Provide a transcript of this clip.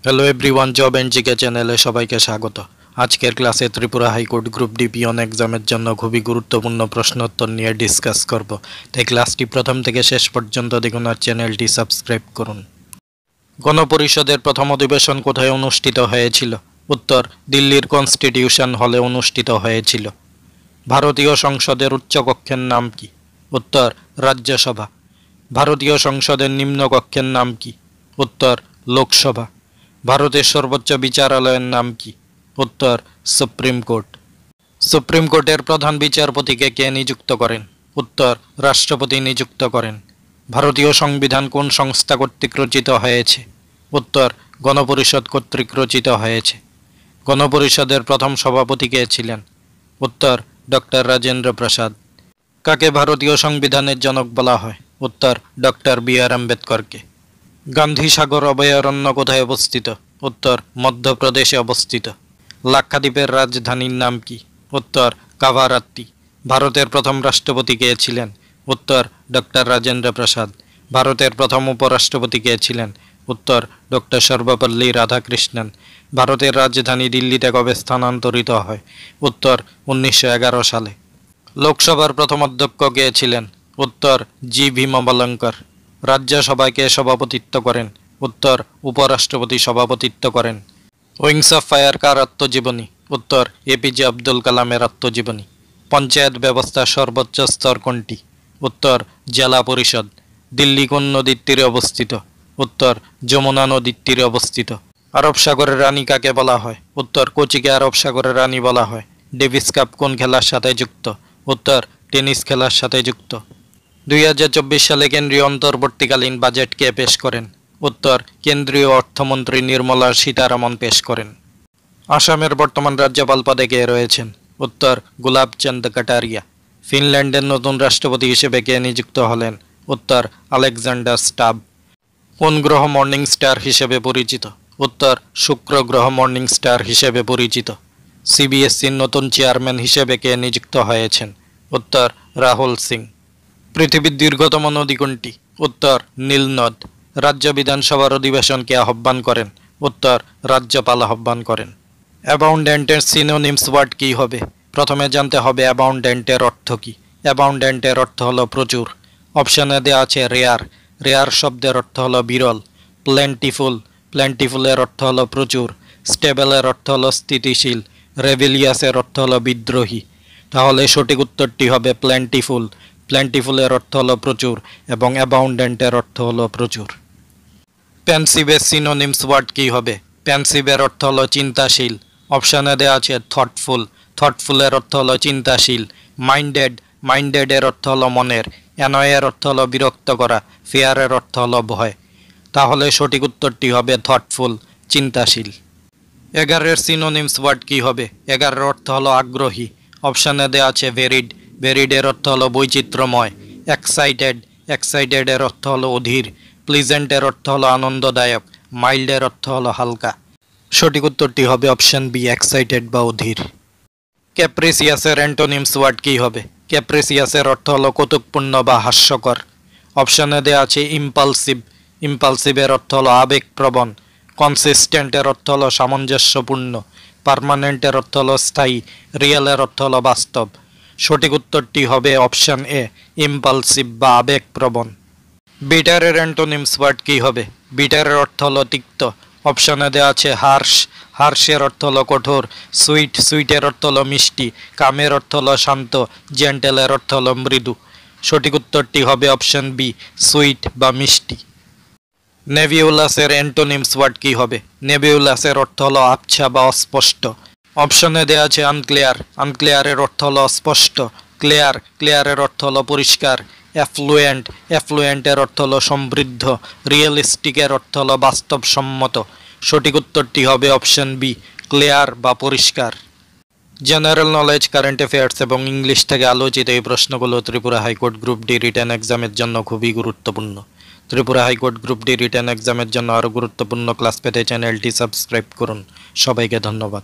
Hello everyone, job and GK চ্যানেলে সবাইকে স্বাগত। আজকের ক্লাসে Tripura high court group D peon এক্সামের জন্য খুবই গুরুত্বপূর্ণ প্রশ্নোত্তর নিয়ে ডিসকাস করব। তাই ক্লাসটি প্রথম থেকে শেষ পর্যন্ত দেখুন আর চ্যানেলটি সাবস্ক্রাইব করুন। গণপরিষদের প্রথম অধিবেশন কোথায় অনুষ্ঠিত হয়েছিল? উত্তর, দিল্লির কনস্টিটিউশন হলে অনুষ্ঠিত হয়েছিল। ভারতীয় সংসদের উচ্চকক্ষের নাম কি? উত্তর, রাজ্যসভা। ভারতীয় সংসদের নিম্নকক্ষের নাম কি? উত্তর, লোকসভা। ভারতের সর্বোচ্চ বিচারালয়ের নাম কি? উত্তর, সুপ্রিম কোর্ট। সুপ্রিম কোর্টের প্রধান বিচারপতিকে কে নিযুক্ত করেন? উত্তর, রাষ্ট্রপতি নিযুক্ত করেন। ভারতীয় সংবিধান কোন সংস্থা কর্তৃক রচিত হয়েছে? উত্তর, গণপরিষদ কর্তৃক রচিত হয়েছে। গণপরিষদের প্রথম সভাপতি কে ছিলেন? উত্তর, ডক্টর রাজেন্দ্র প্রসাদ। কাকে ভারতীয় সংবিধানের জনক বলা হয়? উত্তর, ডক্টর বি.আর. আম্বেদকরকে। গান্ধী সাগর অভয়ারণ্য কোথায় অবস্থিত? উত্তর, মধ্যপ্রদেশে অবস্থিত। লাক্ষাদ্বীপের রাজধানীর নাম কি? উত্তর, কাভারাত্তি। ভারতের প্রথম রাষ্ট্রপতি কে ছিলেন? উত্তর, ডক্টর রাজেন্দ্র প্রসাদ। ভারতের প্রথম উপরাষ্ট্রপতি কে ছিলেন? উত্তর, ডক্টর সর্বপল্লী রাধাকৃষ্ণন। ভারতের রাজধানী দিল্লিতে কবে স্থানান্তরিত হয়? উত্তর, 1911 সালে। লোকসভার প্রথম অধ্যক্ষ কে ছিলেন? উত্তর, জি ভীমবলঙ্কর। রাজ্যসভায় কে সভাপতিত্ব করেন? উত্তর, উপরাষ্ট্রপতি সভাপতিত্ব করেন। উইংস অফ ফায়ার কার আত্মজীবনী? উত্তর, এপিজে আব্দুল কালামের আত্মজীবনী। পঞ্চায়েত ব্যবস্থার সর্বোচ্চ স্তর কোনটি? উত্তর, জেলা পরিষদ। দিল্লি কোন নদীর তীরে অবস্থিত? উত্তর, যমুনা নদীর তীরে অবস্থিত। আরব সাগরের রানী কাকে বলা হয়? উত্তর, কোচিকে আরব সাগরের রানী বলা হয়। ডেভিস কাপ কোন খেলার সাথে যুক্ত? উত্তর, টেনিস খেলার সাথে যুক্ত। 2024 সালে কেন্দ্রীয় অন্তর্বর্তীকালীন বাজেট কে পেশ করেন? উত্তর, কেন্দ্রীয় অর্থমন্ত্রী নির্মলা সীতারামন পেশ করেন। আসামের বর্তমান রাজ্যপাল পদে কে রয়েছেন? উত্তর, গুলাবচাঁদ কাটারিয়া। ফিনল্যান্ডের নতুন রাষ্ট্রপতি হিসেবে কে নিযুক্ত হলেন? উত্তর, আলেকজান্ডার স্টাব। কোন গ্রহ মর্নিং স্টার হিসেবে পরিচিত? উত্তর, শুক্র গ্রহ মর্নিং স্টার হিসেবে পরিচিত। সিবিএসসির নতুন চেয়ারম্যান হিসেবে কে নিযুক্ত হয়েছেন? উত্তর, রাহুল সিং। পৃথিবীর দীর্ঘতম নদী কোনটি? উত্তর, নীল নদ। রাজ্য বিধানসভার অধিবেশনকে আহ্বান করেন? উত্তর, রাজ্যপাল আহ্বান করেন। অ্যাবাউন্ড্যান্টের সিনোনিমস ওয়ার্ড কী হবে? প্রথমে জানতে হবে অ্যাবাউন্ড্যান্টের অর্থ কী। অ্যাবাউন্ড্যান্টের অর্থ হলো প্রচুর। অপশানে দেওয়া আছে রেয়ার। রেয়ার শব্দের অর্থ হলো বিরল। প্লেন্টিফুল। প্লেন্টিফুলের অর্থ হলো প্রচুর। স্টেবলের অর্থ হলো স্থিতিশীল। রেভিলিয়াসের অর্থ হলো বিদ্রোহী। তাহলে সঠিক উত্তরটি হবে প্লেন্টিফুল। প্লেন্টিফুলের অর্থ হলো প্রচুর এবং অ্যাবাউন্ড্যান্টের অর্থ হলো প্রচুর। পেনসিভের সিনোনিমস ওয়ার্ড কী হবে? পেনসিভের অর্থ হলো চিন্তাশীল। অপশানে দেওয়া আছে থটফুল। থটফুলের অর্থ হলো চিন্তাশীল। মাইন্ডেড। মাইন্ডেডের অর্থ হলো মনের। অ্যানয়ের অর্থ হলো বিরক্ত করা। ফেয়ারের অর্থ হলো ভয়। তাহলে সঠিক উত্তরটি হবে থটফুল, চিন্তাশীল। এগারের সিনোনিমস ওয়ার্ড কী হবে? এগারের অর্থ হলো আগ্রহী। অপশানে দেওয়া আছে ভেরিড। ভেরিডের অর্থ হলো বৈচিত্র্যময়। এক্সাইটেড। এক্সাইটেডের অর্থ হলো অধীর। প্লিজেন্টের অর্থ হলো আনন্দদায়ক। মাইল্ডের অর্থ হলো হালকা। সঠিক উত্তরটি হবে অপশান বি, এক্সাইটেড বা অধীর। ক্যাপ্রিসিয়াসের অ্যান্টোনিমস ওয়ার্ড কী হবে? ক্যাপ্রিসিয়াসের অর্থ হলো কৌতুকপূর্ণ বা হাস্যকর। অপশানে দেওয়া আছে ইম্পালসিভ। ইম্পালসিভের অর্থ হলো আবেগপ্রবণ। কনসিস্টেন্টের অর্থ হলো সামঞ্জস্যপূর্ণ। পার্মানেন্টের অর্থ হলো স্থায়ী। রিয়েলের অর্থ হলো বাস্তব। সঠিক উত্তরটি হবে অপশান এ, ইম্পালসিভ বা আবেগপ্রবণ। বিটারের অ্যান্টোনিমস ওয়ার্ড কী হবে? বিটারের অর্থ হলো তিক্ত। অপশানে দেওয়া আছে হার্শ। হার্শের অর্থ হলো কঠোর। সুইট। সুইটের অর্থ হলো মিষ্টি। কামের অর্থ হলো শান্ত। জেন্টেলের অর্থ হলো মৃদু। সঠিক উত্তরটি হবে অপশান বি, সুইট বা মিষ্টি। নেভিউলাসের অ্যান্টোনিমস ওয়ার্ড কী হবে? নেভিউলাসের অর্থ হলো আবছা বা অস্পষ্ট। অপশনে দেওয়া আছে আনক্লিয়ার। আনক্লিয়ারের অর্থ হলো অস্পষ্ট। ক্লিয়ার। ক্লিয়ারের অর্থ হলো পরিষ্কার। অ্যাফ্লুয়েন্ট। অ্যাফ্লুয়েন্টের অর্থ হলো সমৃদ্ধ। রিয়েলিস্টিকের অর্থ হলো বাস্তবসম্মত। সঠিক উত্তরটি হবে অপশন বি, ক্লিয়ার বা পরিষ্কার। জেনারেল নলেজ, কারেন্ট অ্যাফেয়ার্স এবং ইংলিশ থেকে আলোচিত এই প্রশ্নগুলো Tripura high court group D written এক্সামের জন্য খুবই গুরুত্বপূর্ণ। Tripura high court group D written এক্সামের জন্য আরও গুরুত্বপূর্ণ ক্লাস পেতে চ্যানেলটি সাবস্ক্রাইব করুন। সবাইকে ধন্যবাদ।